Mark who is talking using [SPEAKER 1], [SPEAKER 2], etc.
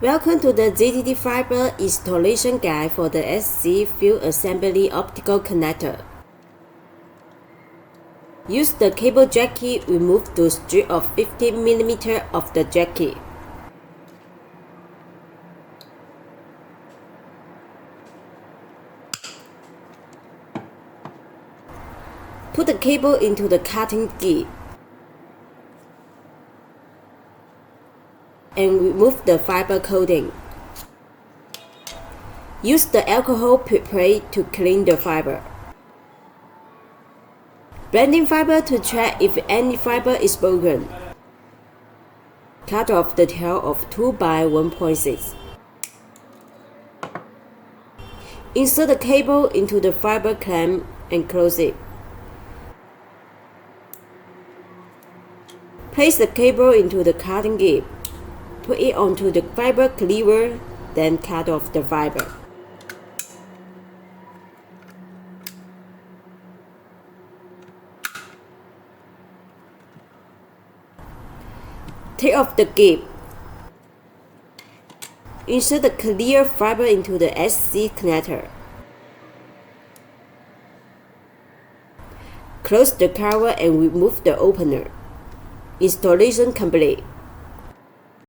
[SPEAKER 1] Welcome to the ZTTFIBER installation guide for the ESC Field Assembly Optical Connector. Use the cable jack key, remove the strip of 15 mm of the jack key. Put the cable into the cutting gate and remove the fiber coating. Use the alcohol plate to clean the fiber. Blending fiber to check if any fiber is broken. Cut off the tail of 2 by 1.6. Insert the cable into the fiber clamp and close it. Place the cable into the cutting gate. Put it onto the fiber cleaver, then cut off the fiber. Take off the gate. Insert the clear fiber into the ESC connector. Close the cover and remove the opener. Installation complete.